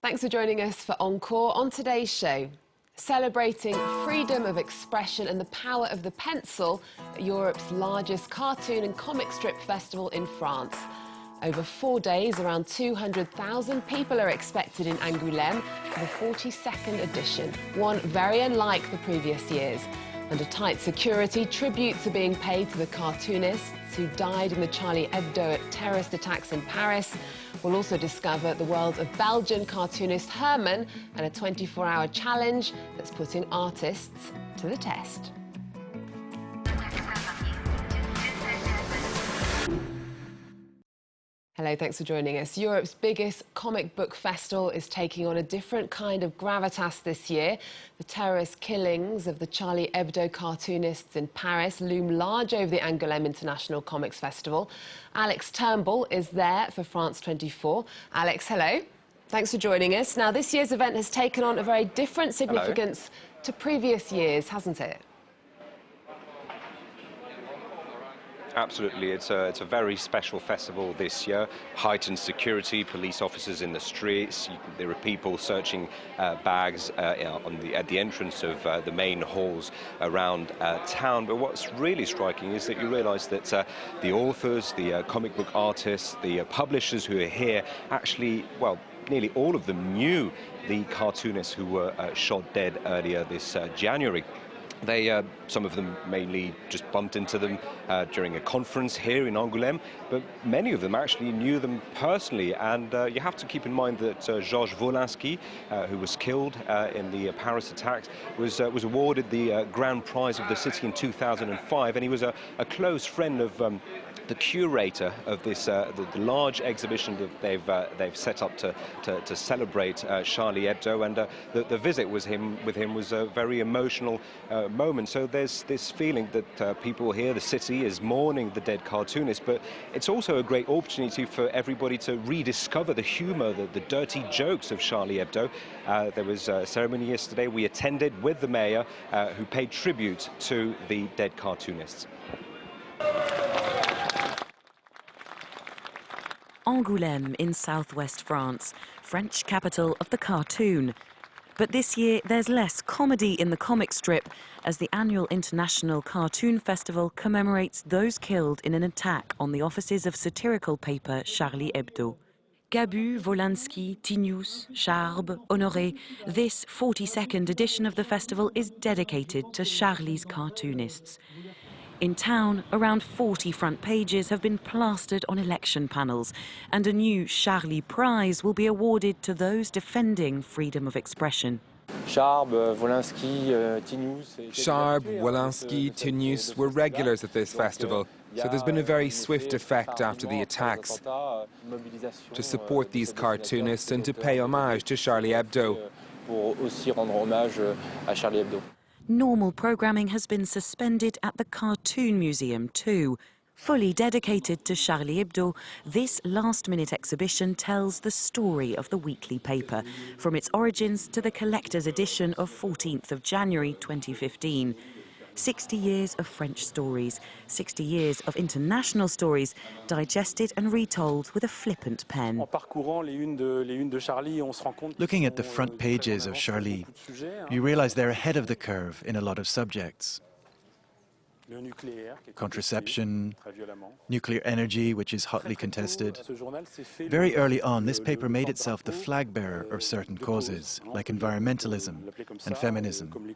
Thanks for joining us for Encore. On today's show, celebrating freedom of expression and the power of the pencil at Europe's largest cartoon and comic strip festival in France. Over 4 days, around 200,000 people are expected in Angoulême for the 42nd edition, one very unlike the previous years. Under tight security, tributes are being paid to the cartoonists who died in the Charlie Hebdo terrorist attacks in Paris. We'll also discover the world of Belgian cartoonist Hermann and a 24-hour challenge that's putting artists to the test. Hello, thanks for joining us. Europe's biggest comic book festival is taking on a different kind of gravitas this year. The terrorist killings of the Charlie Hebdo cartoonists in Paris loom large over the Angoulême International Comics Festival. Alex Turnbull is there for France 24. Alex, hello. Thanks for joining us. Now, this year's event has taken on a very different significance to previous years, hasn't it? Absolutely, it's a very special festival this year. Heightened security, police officers in the streets. There are people searching bags at the entrance of the main halls around town. But what's really striking is that you realise that the authors, the comic book artists, the publishers who are here actually, well, nearly all of them knew the cartoonists who were shot dead earlier this January. They, some of them mainly just bumped into them during a conference here in Angoulême, but many of them actually knew them personally. And you have to keep in mind that Georges Wolinski, who was killed in the Paris attacks, was awarded the grand prize of the city in 2005, and he was a close friend of the curator of this the large exhibition that they've set up to celebrate Charlie Hebdo, and the visit with him was a very emotional moment. So there's this feeling that people here, the city, is mourning the dead cartoonist, but it's also a great opportunity for everybody to rediscover the humour, the dirty jokes of Charlie Hebdo. There was a ceremony yesterday we attended with the mayor, who paid tribute to the dead cartoonists. Angoulême in southwest France, French capital of the cartoon. But this year there's less comedy in the comic strip as the annual International Cartoon Festival commemorates those killed in an attack on the offices of satirical paper Charlie Hebdo. Gabu, Wolinski, Tignous, Charb, Honoré, this 42nd edition of the festival is dedicated to Charlie's cartoonists. In town, around 40 front pages have been plastered on election panels, and a new Charlie Prize will be awarded to those defending freedom of expression. Charb, Wolinski, Tignous were regulars at this festival, so there's been a very swift effect after the attacks to support these cartoonists and to pay homage to Charlie Hebdo. Normal programming has been suspended at the Cartoon Museum too. Fully dedicated to Charlie Hebdo, this last-minute exhibition tells the story of the weekly paper, from its origins to the collector's edition of 14th of January 2015. 60 years of French stories, 60 years of international stories, digested and retold with a flippant pen. Looking at the front pages of Charlie, you realize they're ahead of the curve in a lot of subjects. Contraception, nuclear energy, which is hotly contested. Very early on, this paper made itself the flag bearer of certain causes, like environmentalism and feminism.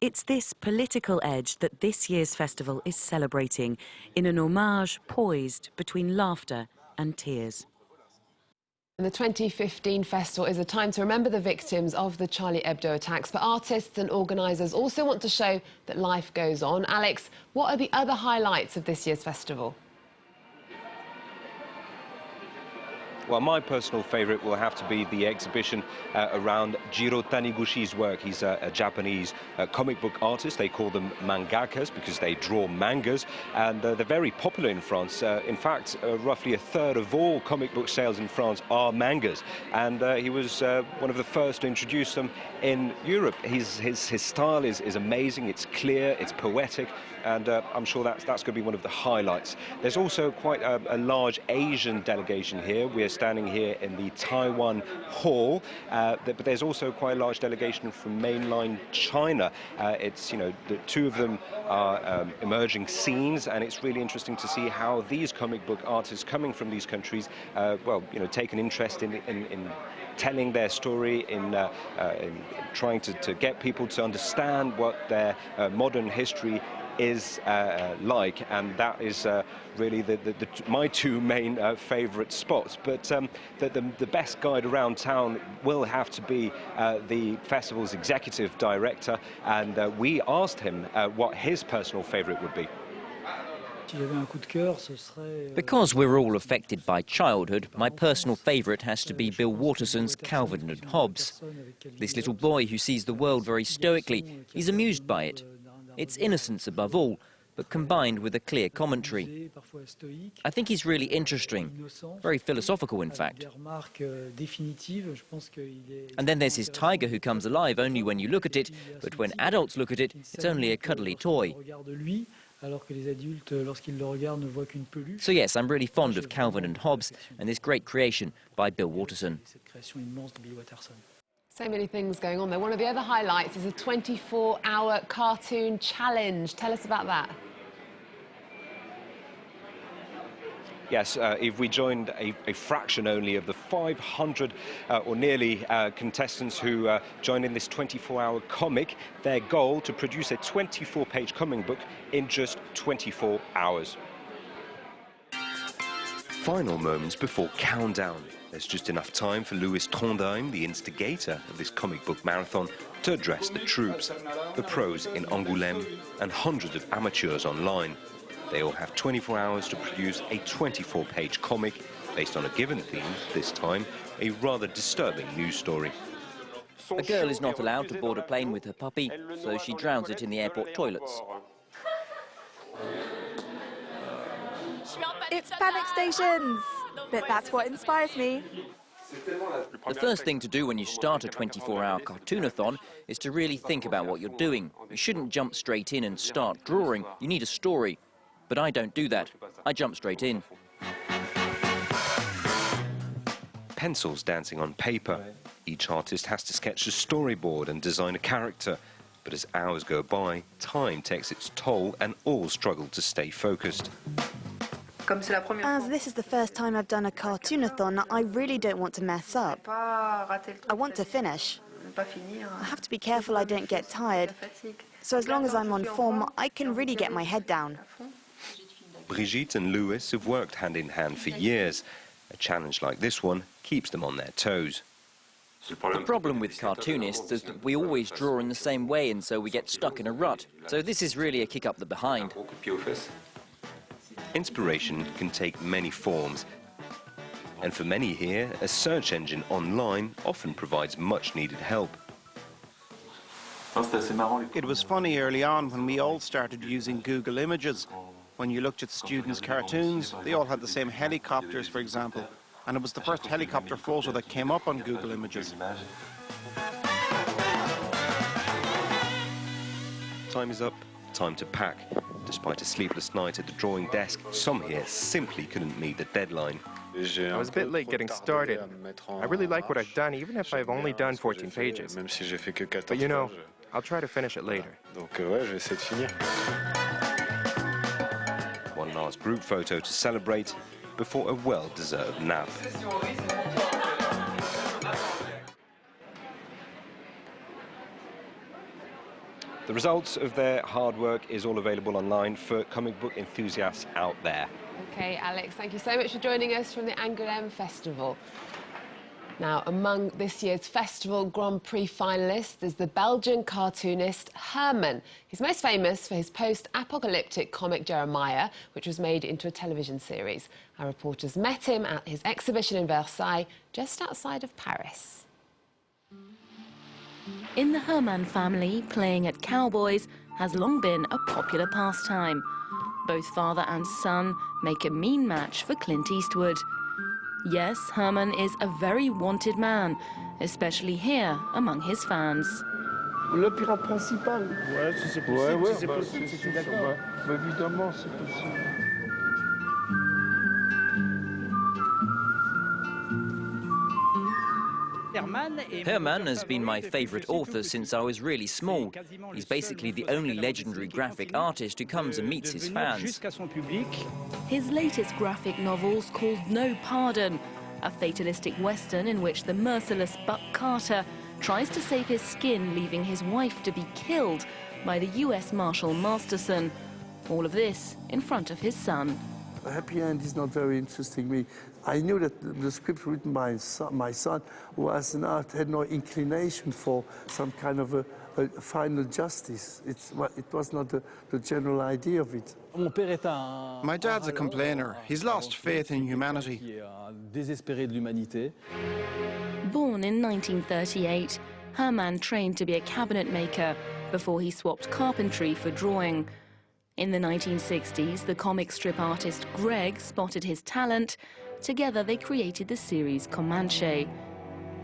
It's this political edge that this year's festival is celebrating, in an homage poised between laughter and tears. And the 2015 festival is a time to remember the victims of the Charlie Hebdo attacks, but artists and organisers also want to show that life goes on. Alex, what are the other highlights of this year's festival? Well, my personal favourite will have to be the exhibition around Jiro Tanigushi's work. He's a Japanese comic book artist. They call them mangakas because they draw mangas, and they're very popular in France. In fact, roughly a third of all comic book sales in France are mangas, and he was one of the first to introduce them in Europe. His style is amazing. It's clear, it's poetic, and I'm sure that's going to be one of the highlights. There's also quite a large Asian delegation here. We're standing here in the Taiwan Hall, but there's also quite a large delegation from mainland China. It's, you know, the two of them are emerging scenes, and it's really interesting to see how these comic book artists coming from these countries, well, you know, take an interest in telling their story, in trying to get people to understand what their modern history is like, and that is really my two main favourite spots. But the best guide around town will have to be the festival's executive director, and we asked him what his personal favourite would be. Because we're all affected by childhood, my personal favourite has to be Bill Watterson's Calvin and Hobbes. This little boy who sees the world very stoically, he's amused by it. It's innocence above all, but combined with a clear commentary. I think he's really interesting, very philosophical in fact. And then there's his tiger who comes alive only when you look at it, but when adults look at it, it's only a cuddly toy. So yes, I'm really fond of Calvin and Hobbes and this great creation by Bill Watterson. So many things going on there. One of the other highlights is a 24-hour cartoon challenge. Tell us about that. Yes, if we joined a fraction only of the 500 or nearly contestants who joined in this 24-hour comic, their goal to produce a 24-page comic book in just 24 hours. Final moments before countdown. There's just enough time for Alex Turnbull, the instigator of this comic book marathon, to address the troops, the pros in Angoulême and hundreds of amateurs online. They all have 24 hours to produce a 24-page comic based on a given theme, this time a rather disturbing news story. A girl is not allowed to board a plane with her puppy, so she drowns it in the airport toilets. It's panic stations! But that's what inspires me. The first thing to do when you start a 24-hour cartoonathon is to really think about what you're doing. You shouldn't jump straight in and start drawing. You need a story. But I don't do that. I jump straight in. Pencils dancing on paper. Each artist has to sketch a storyboard and design a character. But as hours go by, time takes its toll and all struggle to stay focused. As this is the first time I've done a cartoonathon, I really don't want to mess up. I want to finish. I have to be careful I don't get tired. So as long as I'm on form, I can really get my head down. Brigitte and Louis have worked hand in hand for years. A challenge like this one keeps them on their toes. The problem with cartoonists is that we always draw in the same way, and so we get stuck in a rut. So this is really a kick up the behind. Inspiration can take many forms. And for many here, a search engine online often provides much needed help. It was funny early on when we all started using Google Images. When you looked at students' cartoons, they all had the same helicopters, for example, and it was the first helicopter photo that came up on Google Images. Time is up, time to pack. Despite a sleepless night at the drawing desk, some here simply couldn't meet the deadline. I was a bit late getting started. I really like what I've done, even if I've only done 14 pages. But you know, I'll try to finish it later. One last group photo to celebrate before a well-deserved nap. The results of their hard work is all available online for comic book enthusiasts out there. OK, Alex, thank you so much for joining us from the Angoulême Festival. Now, among this year's festival Grand Prix finalists is the Belgian cartoonist Hermann. He's most famous for his post-apocalyptic comic Jeremiah, which was made into a television series. Our reporters met him at his exhibition in Versailles, just outside of Paris. In the Hermann family, playing at cowboys has long been a popular pastime. Both father and son make a mean match for Clint Eastwood. Yes, Hermann is a very wanted man, especially here among his fans. Le pirate principal. Ouais, si c'est possible, si c'est possible, c'était d'accord. Évidemment, c'est possible. Hermann has been my favourite author since I was really small. He's basically the only legendary graphic artist who comes and meets his fans. His latest graphic novel's called No Pardon, a fatalistic western in which the merciless Buck Carter tries to save his skin, leaving his wife to be killed by the US Marshal Masterson. All of this in front of his son. A happy end is not very interesting me. I knew that the script written by my son had no inclination for some kind of a final justice. It was not the general idea of it. My dad's a complainer. He's lost faith in humanity. Born in 1938, Hermann trained to be a cabinet maker before he swapped carpentry for drawing. In the 1960s, the comic strip artist Greg spotted his talent. Together they created the series Comanche.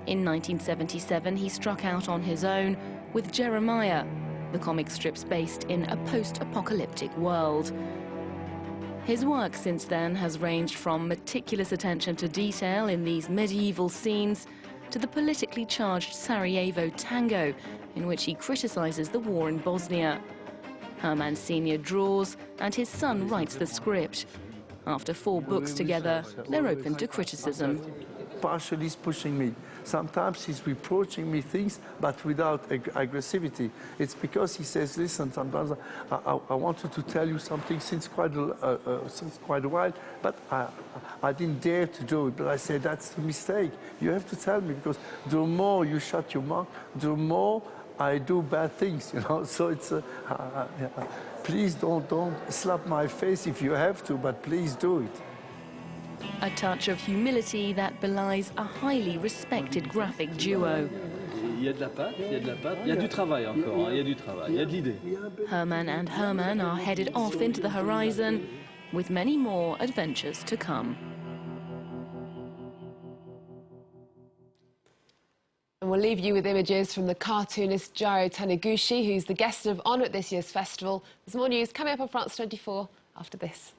In 1977, he struck out on his own with Jeremiah, the comic strips based in a post-apocalyptic world. His work since then has ranged from meticulous attention to detail in these medieval scenes to the politically charged Sarajevo tango, in which he criticizes the war in Bosnia. Hermann Sr. draws, and his son writes the script. After 4 books together, they're open to criticism. Partially he's pushing me. Sometimes he's reproaching me things, but without aggressivity. It's because he says, listen, sometimes I wanted to tell you something since quite a while, but I didn't dare to do it. But I said, that's the mistake. You have to tell me, because the more you shut your mouth, the more I do bad things, you know. So it's please don't slap my face if you have to, but please do it. A touch of humility that belies a highly respected graphic duo. Hermann and Hermann are headed off into the horizon, with many more adventures to come. And we'll leave you with images from the cartoonist Jiro Taniguchi, who's the guest of honour at this year's festival. There's more news coming up on France 24 after this.